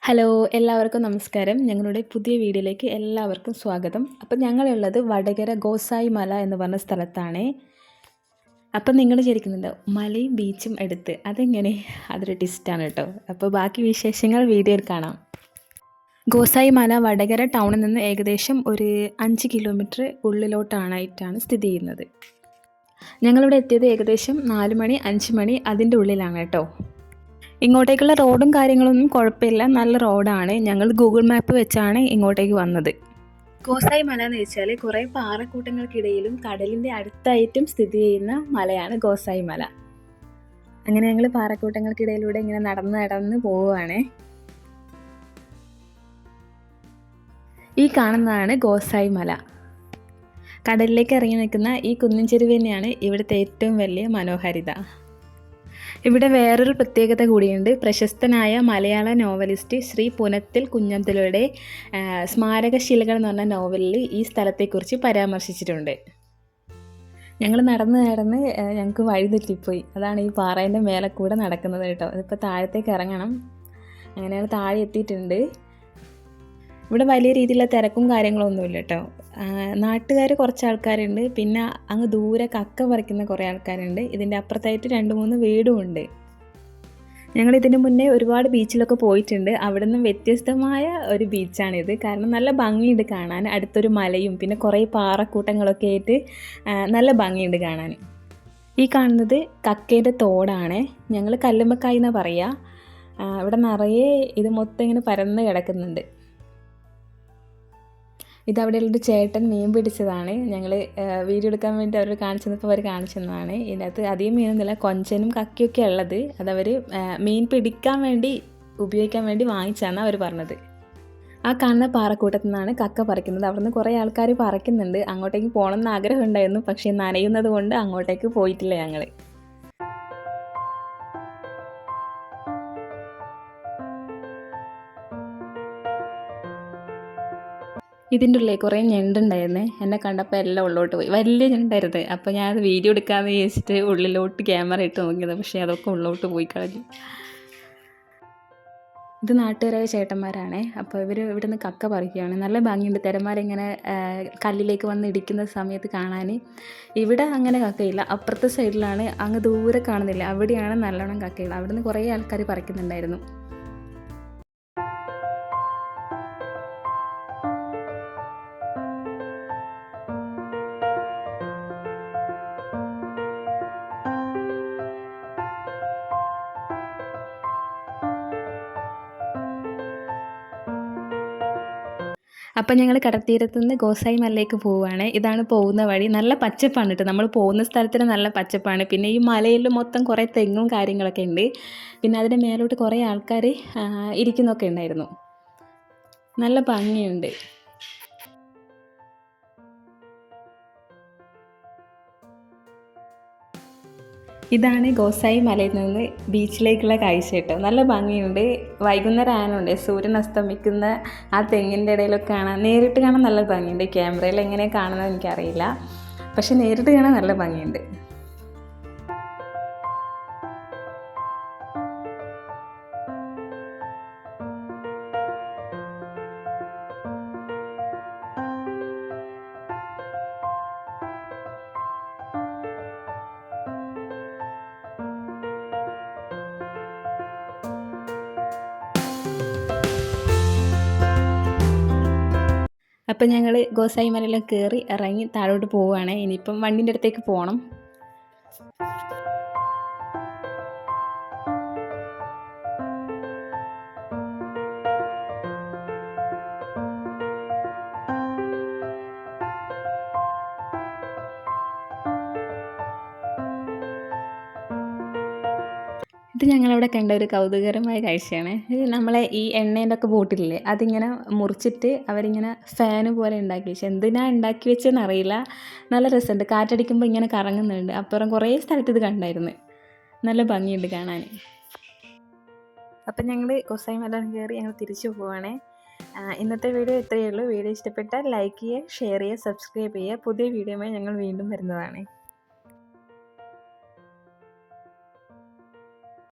Hello എല്ലാവർക്കും നമസ്കാരം. ഞങ്ങളുടെ പുതിയ വീഡിയോയിലേക്ക് എല്ലാവർക്കും സ്വാഗതം. അപ്പോൾ ഞങ്ങളുള്ളത് വടകര ഗോസായി മല എന്ന് പറഞ്ഞ സ്ഥലത്താണ്. അപ്പം നിങ്ങൾ വിചാരിക്കുന്നുണ്ടോ മലയും ബീച്ചും എടുത്ത് അതെങ്ങനെ? അതൊരു ടിസ്റ്റാണ് കേട്ടോ. അപ്പോൾ ബാക്കി വിശേഷങ്ങൾ വീഡിയോയിൽ കാണാം. ഗോസായി മല വടകര ടൗണിൽ നിന്ന് ഏകദേശം ഒരു 5 കിലോമീറ്റർ ഉള്ളിലോട്ടാണായിട്ടാണ് സ്ഥിതി ചെയ്യുന്നത്. ഞങ്ങളിവിടെ എത്തിയത് ഏകദേശം 4 മണി 5 മണി അതിൻ്റെ ഉള്ളിലാണ് കേട്ടോ. ഇങ്ങോട്ടേക്കുള്ള റോഡും കാര്യങ്ങളൊന്നും കുഴപ്പമില്ല, നല്ല റോഡാണ്. ഞങ്ങൾ ഗൂഗിൾ മാപ്പ് വെച്ചാണ് ഇങ്ങോട്ടേക്ക് വന്നത്. ഗോസായി മല എന്ന് വെച്ചാൽ കുറേ പാറക്കൂട്ടങ്ങൾക്കിടയിലും കടലിൻ്റെ അടുത്തായിട്ടും സ്ഥിതി ചെയ്യുന്ന മലയാണ് ഗോസായി മല. അങ്ങനെ ഞങ്ങൾ പാറക്കൂട്ടങ്ങൾക്കിടയിലൂടെ ഇങ്ങനെ നടന്ന് പോവുകയാണ്. ഈ കാണുന്നതാണ് ഗോസായി മല. കടലിലേക്ക് ഇറങ്ങി നിൽക്കുന്ന ഈ കുന്നിൻ ചെരുവ് തന്നെയാണ് ഇവിടുത്തെ ഏറ്റവും വലിയ മനോഹാരിത. ഇവിടെ വേറൊരു പ്രത്യേകത കൂടിയുണ്ട്. പ്രശസ്തനായ മലയാള നോവലിസ്റ്റ് ശ്രീ പുനത്തിൽ കുഞ്ഞബ്ദുള്ളയുടെ സ്മാരകശിലകൾ എന്ന് പറഞ്ഞ നോവലിൽ ഈ സ്ഥലത്തെക്കുറിച്ച് പരാമർശിച്ചിട്ടുണ്ട്. ഞങ്ങൾ നടന്ന് ഞങ്ങൾക്ക് വഴി തെറ്റിപ്പോയി. അതാണ് ഈ പാറേൻ്റെ മേലെ കൂടെ നടക്കുന്നത് കേട്ടോ. അതിപ്പോൾ താഴത്തേക്ക് ഇറങ്ങണം. അങ്ങനെയാണ് താഴെ എത്തിയിട്ടുണ്ട്. ഇവിടെ വലിയ രീതിയിലുള്ള തിരക്കും കാര്യങ്ങളൊന്നുമില്ല കേട്ടോ. നാട്ടുകാർ കുറച്ച് ആൾക്കാരുണ്ട്, പിന്നെ അങ്ങ് ദൂരെ കക്ക പറിക്കുന്ന കുറേ ആൾക്കാരുണ്ട്. ഇതിൻ്റെ അപ്പുറത്തായിട്ട് 2-3 വീടും ഉണ്ട്. ഞങ്ങൾ ഇതിന് മുന്നേ ഒരുപാട് ബീച്ചിലൊക്കെ പോയിട്ടുണ്ട്. അവിടെ നിന്നും വ്യത്യസ്തമായ ഒരു ബീച്ചാണിത്. കാരണം നല്ല ഭംഗിയുണ്ട് കാണാൻ. അടുത്തൊരു മലയും പിന്നെ കുറേ പാറക്കൂട്ടങ്ങളൊക്കെ ആയിട്ട് നല്ല ഭംഗിയുണ്ട് കാണാൻ. ഈ കാണുന്നത് കക്കേൻ്റെ തോടാണ്. ഞങ്ങൾ കല്ലുമ്മക്കായി എന്നാണ് പറയുക. ഇവിടെ നിറയെ ഇത് മൊത്തം ഇങ്ങനെ പരന്ന് കിടക്കുന്നുണ്ട്. ഇതവിടെയുള്ളൊരു ചേട്ടൻ മീൻ പിടിച്ചതാണ്. ഞങ്ങൾ വീഡിയോ എടുക്കാൻ വേണ്ടി അവർ കാണിച്ചു തന്നപ്പോൾ അവർ കാണിച്ചു തന്നതാണ്. ഇതിനകത്ത് അധികം മീനൊന്നുമില്ല, കൊഞ്ചനും കക്കയൊക്കെ ഉള്ളത്. അതവർ മീൻ പിടിക്കാൻ വേണ്ടി ഉപയോഗിക്കാൻ വേണ്ടി വാങ്ങിച്ചാണ് അവർ പറഞ്ഞത്. ആ കാണുന്ന പാറക്കൂട്ടത്തിൽ നിന്നാണ് കക്ക പറിക്കുന്നത്. അവിടെ നിന്ന് കുറേ ആൾക്കാർ പറിക്കുന്നുണ്ട്. അങ്ങോട്ടേക്ക് പോകണമെന്ന് ആഗ്രഹം ഉണ്ടായിരുന്നു, പക്ഷേ നനയുന്നത് കൊണ്ട് അങ്ങോട്ടേക്ക് പോയിട്ടില്ല ഞങ്ങൾ. ഇതിൻ്റെ ഉള്ളിൽ കുറേ ഞണ്ടുണ്ടായിരുന്നേ. എന്നെ കണ്ടപ്പോൾ എല്ലാം ഉള്ളോട്ട് പോയി. വലിയ ഞണ്ടായിരുന്നു. അപ്പോൾ ഞാനത് വീഡിയോ എടുക്കാമെന്ന് വിചാരിച്ചിട്ട് ഉള്ളിലോട്ട് ക്യാമറ ഇട്ട് നോക്കിയത്, പക്ഷേ അതൊക്കെ ഉള്ളോട്ട് പോയി കളഞ്ഞു. ഇത് നാട്ടുകാരായ ചേട്ടന്മാരാണ്. അപ്പോൾ ഇവർ ഇവിടെ നിന്ന് കക്ക പറിക്കുകയാണ്. നല്ല ഭംഗിയുണ്ട് തിരമാലിങ്ങനെ കല്ലിലേക്ക് വന്ന് ഇടിക്കുന്ന സമയത്ത് കാണാൻ. ഇവിടെ അങ്ങനെ കക്കയില്ല. അപ്പുറത്തെ സൈഡിലാണ്, അങ്ങ് ദൂരെ കാണുന്നില്ല, അവിടെയാണ് നല്ലോണം കക്കയുള്ളത്. അവിടെ നിന്ന് കുറേ ആൾക്കാർ പറിക്കുന്നുണ്ടായിരുന്നു. അപ്പം ഞങ്ങൾ കടൽത്തീരത്തു നിന്ന് ഗോസായി മലയിലേക്ക് പോവുകയാണ്. ഇതാണ് പോകുന്ന വഴി. നല്ല പച്ചപ്പാണ് കേട്ടോ. നമ്മൾ പോകുന്ന സ്ഥലത്തിന് നല്ല പച്ചപ്പാണ്. പിന്നെ ഈ മലയിൽ മൊത്തം കുറേ തെങ്ങും കാര്യങ്ങളൊക്കെ ഉണ്ട്. പിന്നെ അതിൻ്റെ മേലോട്ട് കുറേ ആൾക്കാർ ഇരിക്കുന്നൊക്കെ ഉണ്ടായിരുന്നു. നല്ല ഭംഗിയുണ്ട്. ഇതാണ് ഗോസായി മലയിൽ നിന്ന് ബീച്ചിലേക്കുള്ള കാഴ്ച കേട്ടോ. നല്ല ഭംഗിയുണ്ട്. വൈകുന്നേരം ആയതുകൊണ്ട് സൂര്യൻ അസ്തമിക്കുന്ന ആ തെങ്ങിൻ്റെ ഇടയിലൊക്കെ നേരിട്ട് കാണാൻ നല്ല ഭംഗിയുണ്ട്. ക്യാമറയിൽ എങ്ങനെയാണ് കാണുന്നത് എനിക്കറിയില്ല, പക്ഷെ നേരിട്ട് കാണാൻ നല്ല ഭംഗിയുണ്ട്. അപ്പം ഞങ്ങൾ ഗോസായി മലയിലും കയറി ഇറങ്ങി താഴോട്ട് പോവുകയാണ്. ഇനിയിപ്പം വണ്ടിൻ്റെ അടുത്തേക്ക് പോകണം. ഇത് ഞങ്ങളവിടെ കണ്ട ഒരു കൗതുകകരമായ കാഴ്ചയാണ്. ഇത് നമ്മളെ ഈ എണ്ണേൻ്റെ ഒക്കെ ബോട്ടിലില്ലേ, അതിങ്ങനെ മുറിച്ചിട്ട് അവരിങ്ങനെ ഫാന് പോലെ ഉണ്ടാക്കി വെച്ചു. എന്തിനാ ഉണ്ടാക്കി വെച്ചതെന്ന് അറിയില്ല. നല്ല രസമുണ്ട്. കാറ്റടിക്കുമ്പോൾ ഇങ്ങനെ കറങ്ങുന്നുണ്ട്. അപ്പുറം കുറേ സ്ഥലത്ത് ഇത് കണ്ടായിരുന്നു. നല്ല ഭംഗിയുണ്ട് കാണാൻ. അപ്പം ഞങ്ങൾ ഗോസായി മല കയറി ഞങ്ങൾ തിരിച്ചു പോവുകയാണേ. ഇന്നത്തെ വീഡിയോ ഇത്രയേ ഉള്ളൂ. വീഡിയോ ഇഷ്ടപ്പെട്ടാൽ ലൈക്ക് ചെയ്യുക, ഷെയർ ചെയ്യുക, സബ്സ്ക്രൈബ് ചെയ്യുക. പുതിയ വീഡിയോയുമായി ഞങ്ങൾ വീണ്ടും വരുന്നതാണ്.